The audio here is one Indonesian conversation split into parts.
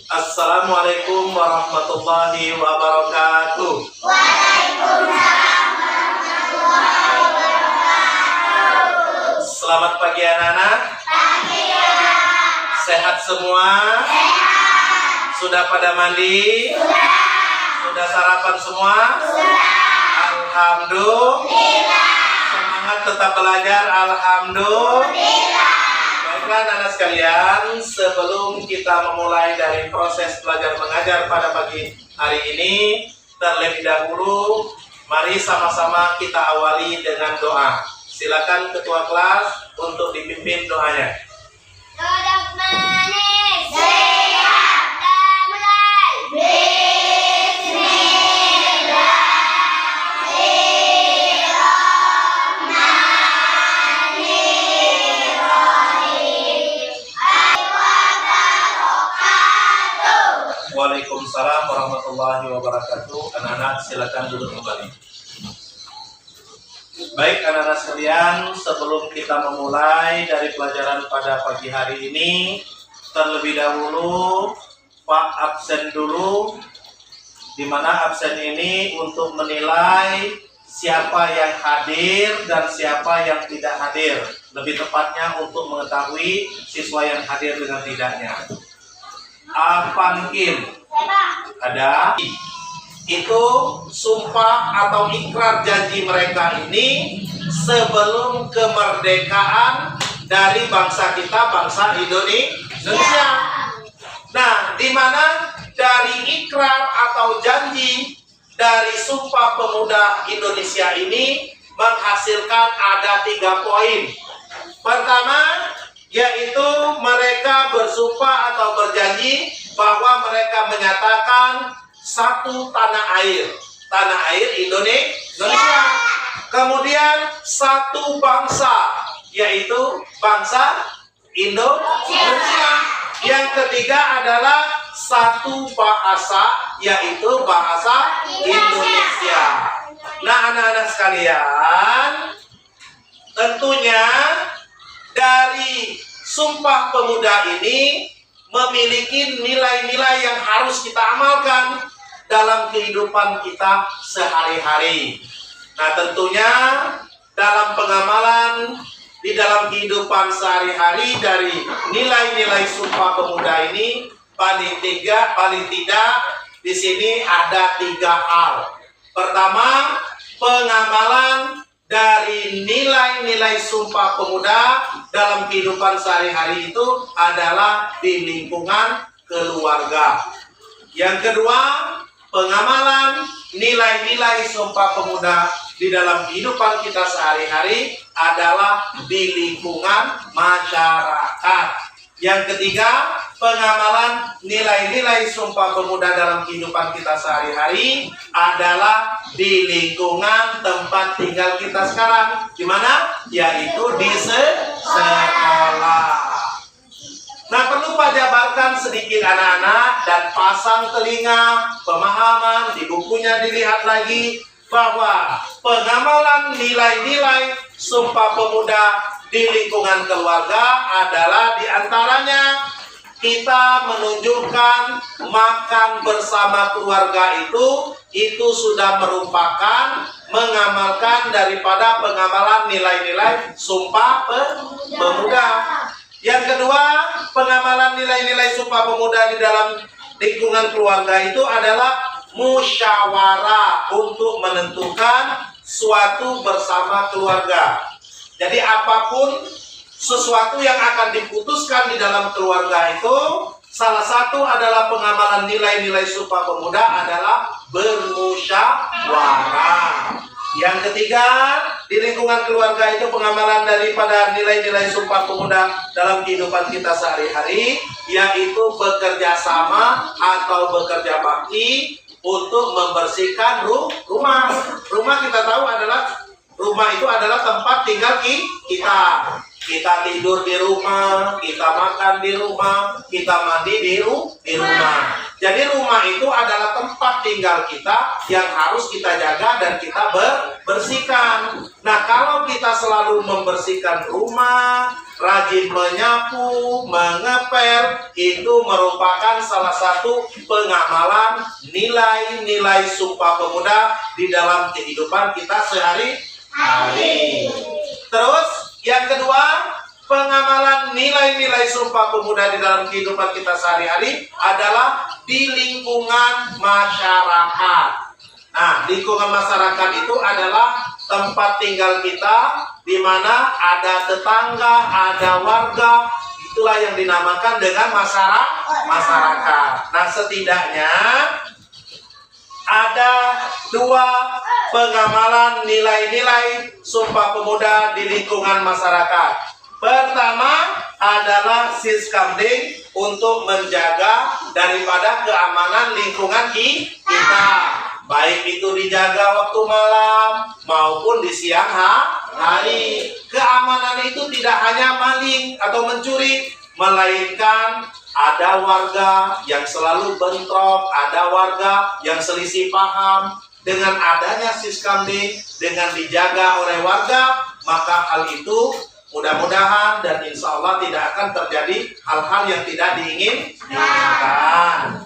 Assalamualaikum warahmatullahi wabarakatuh. Waalaikumsalam warahmatullahi wabarakatuh. Selamat pagi anak-anak. Pagi anak. Sehat semua? Sehat. Sudah pada mandi? Sudah. Sudah sarapan semua? Sudah. Alhamdulillah. Semangat tetap belajar. Alhamdulillah. Baiklah anak-anak sekalian, sebelum kita memulai dari proses belajar mengajar pada pagi hari ini, terlebih dahulu mari sama-sama kita awali dengan doa. Silakan ketua kelas untuk dipimpin doanya. Duduk manis. Siap. Dan mulai. Waalaikumsalam warahmatullahi wabarakatuh. Anak-anak silakan duduk kembali. Baik anak-anak sekalian, sebelum kita memulai dari pelajaran pada pagi hari ini, terlebih dahulu Pak absen dulu, di mana absen ini untuk menilai siapa yang hadir dan siapa yang tidak hadir. Lebih tepatnya untuk mengetahui siswa yang hadir dengan tidaknya. Apankin ada itu sumpah atau ikrar janji mereka ini sebelum kemerdekaan dari bangsa kita, bangsa Indonesia. Nah, di mana dari ikrar atau janji dari Sumpah Pemuda Indonesia ini menghasilkan ada 3 poin. Pertama, yaitu mereka bersumpah atau berjanji bahwa mereka menyatakan satu tanah air Indonesia. Kemudian satu bangsa, yaitu bangsa Indonesia. Yang ketiga adalah satu bahasa, yaitu bahasa Indonesia. Nah, anak-anak sekalian, tentunya dari Sumpah Pemuda ini memiliki nilai-nilai yang harus kita amalkan dalam kehidupan kita sehari-hari. Nah, tentunya dalam pengamalan di dalam kehidupan sehari-hari dari nilai-nilai Sumpah Pemuda ini paling tidak di sini ada 3 hal. Pertama, pengamalan dari nilai-nilai Sumpah Pemuda dalam kehidupan sehari-hari itu adalah di lingkungan keluarga. Yang kedua, pengamalan nilai-nilai Sumpah Pemuda di dalam kehidupan kita sehari-hari adalah di lingkungan masyarakat. Yang ketiga, pengamalan nilai-nilai Sumpah Pemuda dalam kehidupan kita sehari-hari adalah di lingkungan tempat tinggal kita sekarang. Di mana? Yaitu di sekolah. Nah, perlu Pak jabarkan sedikit anak-anak dan pasang telinga, pemahaman, di bukunya dilihat lagi bahwa pengamalan nilai-nilai Sumpah Pemuda di lingkungan keluarga adalah diantaranya kita menunjukkan makan bersama keluarga itu sudah merupakan mengamalkan daripada pengamalan nilai-nilai Sumpah Pemuda. Yang kedua, pengamalan nilai-nilai Sumpah Pemuda di dalam lingkungan keluarga itu adalah musyawarah untuk menentukan suatu bersama keluarga. Jadi apapun sesuatu yang akan diputuskan di dalam keluarga itu, salah satu adalah pengamalan nilai-nilai Sumpah Pemuda adalah bermusyawarah. Yang ketiga, di lingkungan keluarga itu pengamalan daripada nilai-nilai Sumpah Pemuda dalam kehidupan kita sehari-hari, yaitu bekerja sama atau bekerja bakti untuk membersihkan rumah. Rumah kita tahu rumah itu adalah tempat tinggal kita. Kita tidur di rumah, kita makan di rumah, kita mandi di rumah. Jadi rumah itu adalah tempat tinggal kita yang harus kita jaga dan kita bersihkan. Nah, kalau kita selalu membersihkan rumah, rajin menyapu, mengepel, itu merupakan salah satu pengamalan nilai-nilai Sumpah Pemuda di dalam kehidupan kita sehari-hari. Terus yang kedua, pengamalan nilai-nilai Sumpah Pemuda di dalam kehidupan kita sehari-hari adalah di lingkungan masyarakat. Nah, lingkungan masyarakat itu adalah tempat tinggal kita, di mana ada tetangga, ada warga, itulah yang dinamakan dengan masyarakat. Nah, setidaknya ada dua pengamalan nilai-nilai Sumpah Pemuda di lingkungan masyarakat. Pertama adalah siskamding untuk menjaga daripada keamanan lingkungan kita. Baik itu dijaga waktu malam maupun di siang hari. Keamanan itu tidak hanya maling atau mencuri, melainkan ada warga yang selalu bentrok, ada warga yang selisih paham. Dengan adanya siskamding, dengan dijaga oleh warga, maka hal itu mudah-mudahan dan insya Allah tidak akan terjadi hal-hal yang tidak diinginkan.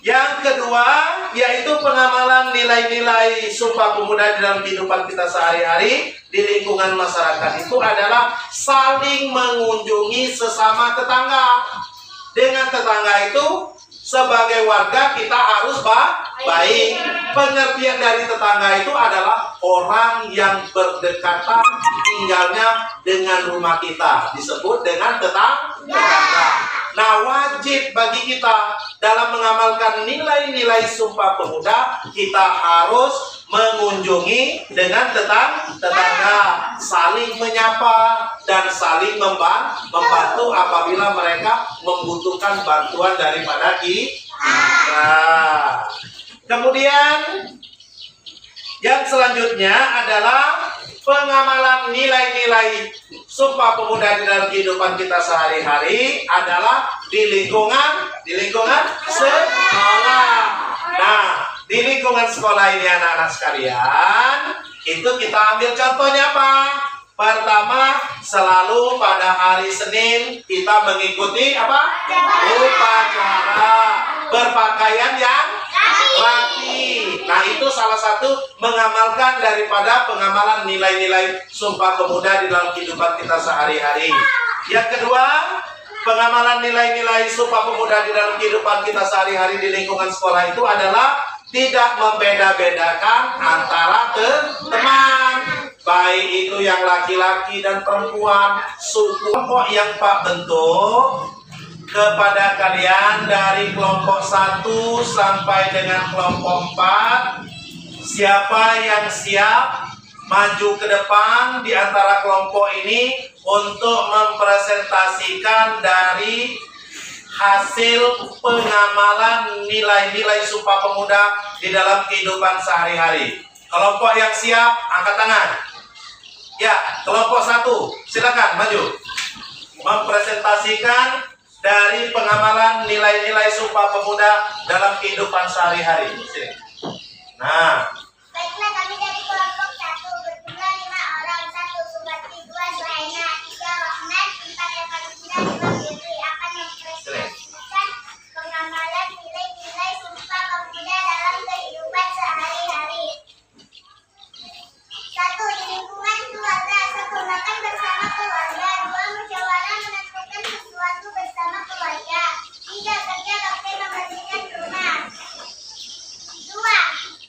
Yang kedua, yaitu pengamalan nilai-nilai Sumpah Pemuda dalam kehidupan kita sehari-hari di lingkungan masyarakat itu adalah saling mengunjungi sesama tetangga. Dengan tetangga itu, sebagai warga kita harus baik. Pengertian dari tetangga itu adalah orang yang berdekatan tinggalnya dengan rumah kita, disebut dengan tetangga. Nah, wajib bagi kita dalam mengamalkan nilai-nilai Sumpah Pemuda, kita harus mengunjungi dengan tetangga, saling menyapa dan saling membantu apabila mereka membutuhkan bantuan daripada kita. Kemudian yang selanjutnya adalah pengamalan nilai-nilai Sumpah Pemuda di dalam kehidupan kita sehari-hari adalah di lingkungan sekolah. Nah, di lingkungan sekolah ini anak-anak sekalian, itu kita ambil contohnya apa? Pertama, selalu pada hari Senin kita mengikuti apa? Upacara berpakaian yang rapi. Nah, itu salah satu mengamalkan daripada pengamalan nilai-nilai Sumpah Pemuda di dalam kehidupan kita sehari-hari. Yang kedua, pengamalan nilai-nilai Sumpah Pemuda di dalam kehidupan kita sehari-hari di lingkungan sekolah itu adalah tidak membeda-bedakan antara teman, baik itu yang laki-laki dan perempuan, suku. Kelompok yang Pak bentuk kepada kalian dari kelompok 1 sampai dengan kelompok 4, siapa yang siap maju ke depan di antara kelompok ini untuk mempresentasikan dari hasil pengamalan nilai-nilai Sumpah Pemuda di dalam kehidupan sehari-hari. Kelompok yang siap, angkat tangan. Ya, kelompok 1, silakan maju. Mempresentasikan dari pengamalan nilai-nilai Sumpah Pemuda dalam kehidupan sehari-hari. Nah, Baiklah, kami dari kelompok 1 berjumlah 5 orang. 1 Subati, 2 Zuhaina, 3 Wahman, 4 Evanina, 5 Fitri akan mempresentasikan pengamalan nilai-nilai Sumpah Pemuda dalam kehidupan sehari-hari. 1. Di lingkungan keluarga. 1. Makan bersama keluarga. 2. Musyawarah menentukan sesuatu bersama keluarga. 3. Kerja bakti membersihkan rumah. 2.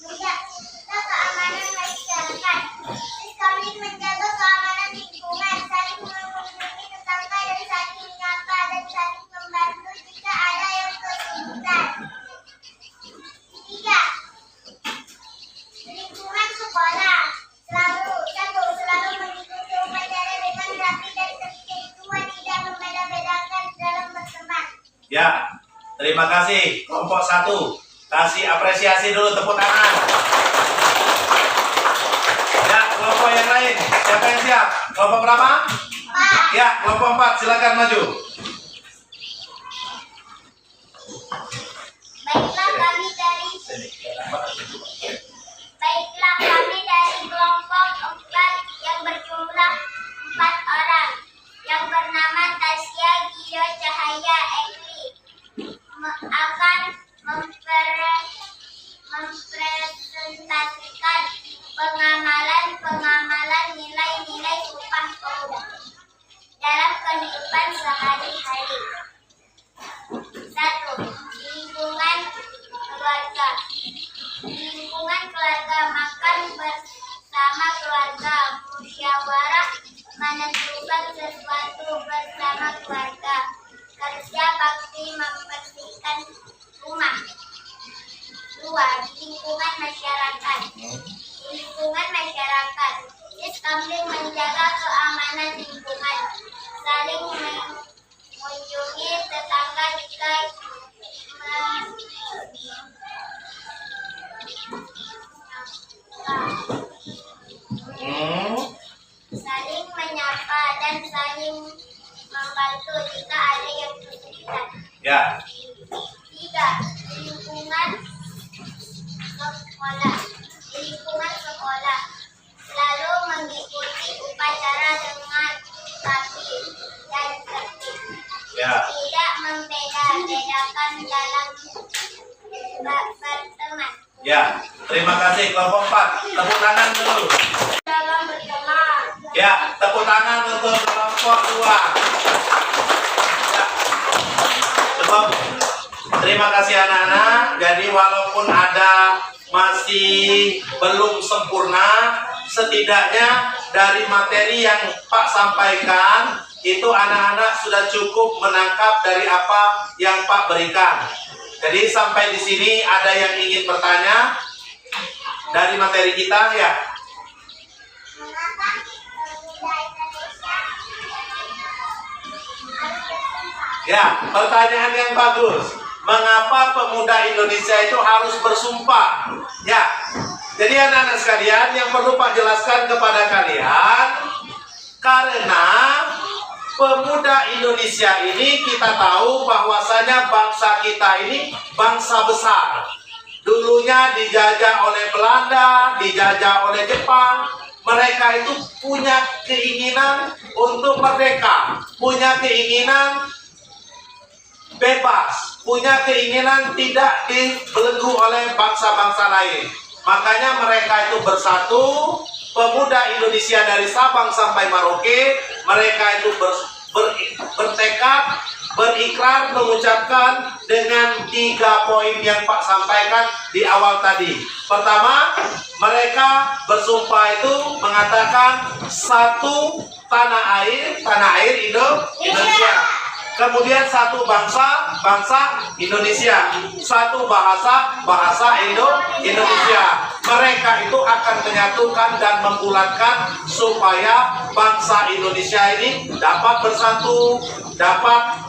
Menjaga keamanan masyarakat. Siskamding menjaga keamanan lingkungan, saling mengunjungi tetangga dan saling menyapa dan saling membantu jika ada yang kesulitan. 3. Lingkungan sekolah. Selalu mengikuti upacara dengan rapi dan tertib. 2. Tidak membeda-bedakan dalam berteman. ya, terima kasih kelompok 1. Kasih apresiasi dulu, tepuk tangan. Ya, kelompok yang lain, siapa yang siap? Kelompok berapa? 4. Ya, kelompok 4, silakan maju. keluarga. Kerja bakti membersihkan rumah. 2. Di lingkungan masyarakat. Di lingkungan masyarakat, Iskamling menjaga keamanan lingkungan, saling mengunjungi tetangga jika saling menyapa dan saling membantu jika ada yang kesulitan. Ya. 3. Lingkungan sekolah. Di lingkungan sekolah selalu mengikuti upacara dengan rapi dan tertib. Ya. Tidak membeda-bedakan dalam berteman. Ya, terima kasih kelompok 4. Tepuk tangan dulu. Dalam berteman. Ya, tepuk tangan untuk kelompok 2. Ya. Sebab terima kasih anak-anak. Jadi walaupun ada masih belum sempurna, setidaknya dari materi yang Pak sampaikan itu anak-anak sudah cukup menangkap dari apa yang Pak berikan. Jadi sampai di sini ada yang ingin bertanya dari materi kita ya? Mengapa pemuda Indonesia harus bersumpah? Ya, pertanyaan yang bagus. Mengapa pemuda Indonesia itu harus bersumpah? Ya, jadi anak-anak sekalian yang perlu Pak jelaskan kepada kalian, karena pemuda Indonesia ini kita tahu bahwasanya bangsa kita ini bangsa besar. Dulunya dijajah oleh Belanda, dijajah oleh Jepang. Mereka itu punya keinginan untuk merdeka, punya keinginan bebas, punya keinginan tidak dibelenggu oleh bangsa-bangsa lain. Makanya mereka itu bersatu. Pemuda Indonesia dari Sabang sampai Merauke, mereka itu bertekad, berikrar, mengucapkan dengan 3 poin yang Pak sampaikan di awal tadi. Pertama, mereka bersumpah itu mengatakan 1 tanah air Indonesia. Kemudian 1 bangsa Indonesia, 1 bahasa Indonesia. Mereka itu akan menyatukan dan membulatkan supaya bangsa Indonesia ini dapat bersatu, dapat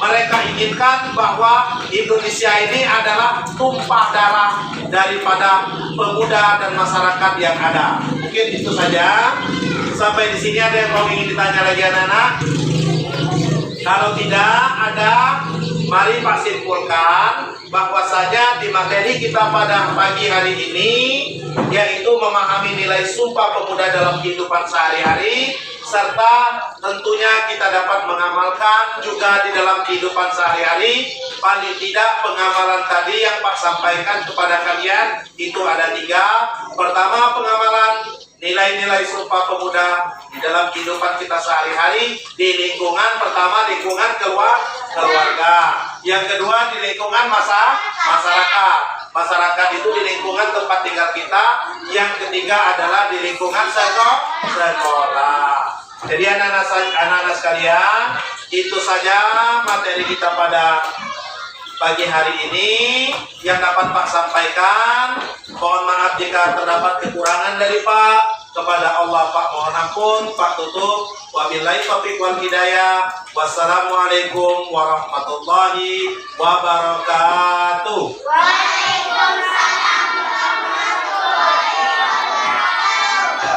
mereka inginkan bahwa Indonesia ini adalah tumpah darah daripada pemuda dan masyarakat yang ada. Mungkin itu saja. Sampai di sini ada yang mau ingin ditanya lagi anak-anak? Kalau tidak ada, mari Pak simpulkan bahwasanya di materi kita pada pagi hari ini yaitu memahami nilai Sumpah Pemuda dalam kehidupan sehari-hari, serta tentunya kita dapat mengamalkan juga di dalam kehidupan sehari-hari. Paling tidak pengamalan tadi yang Pak sampaikan kepada kalian itu ada 3. Pertama, pengamalan nilai-nilai Sumpah Pemuda di dalam kehidupan kita sehari-hari di lingkungan. Pertama, lingkungan keluarga. Yang kedua, di lingkungan masyarakat. Masyarakat itu di lingkungan tempat tinggal kita. Yang ketiga adalah di lingkungan sekolah. Jadi anak-anak sekalian, itu saja materi kita pada pagi hari ini yang dapat Pak sampaikan. Mohon maaf jika terdapat kekurangan dari Pak. Kepada Allah Pak mohon ampun. Pak tutup. Wabillahi taufiq wal hidayah. Wassalamualaikum warahmatullahi wabarakatuh. Waalaikumsalam.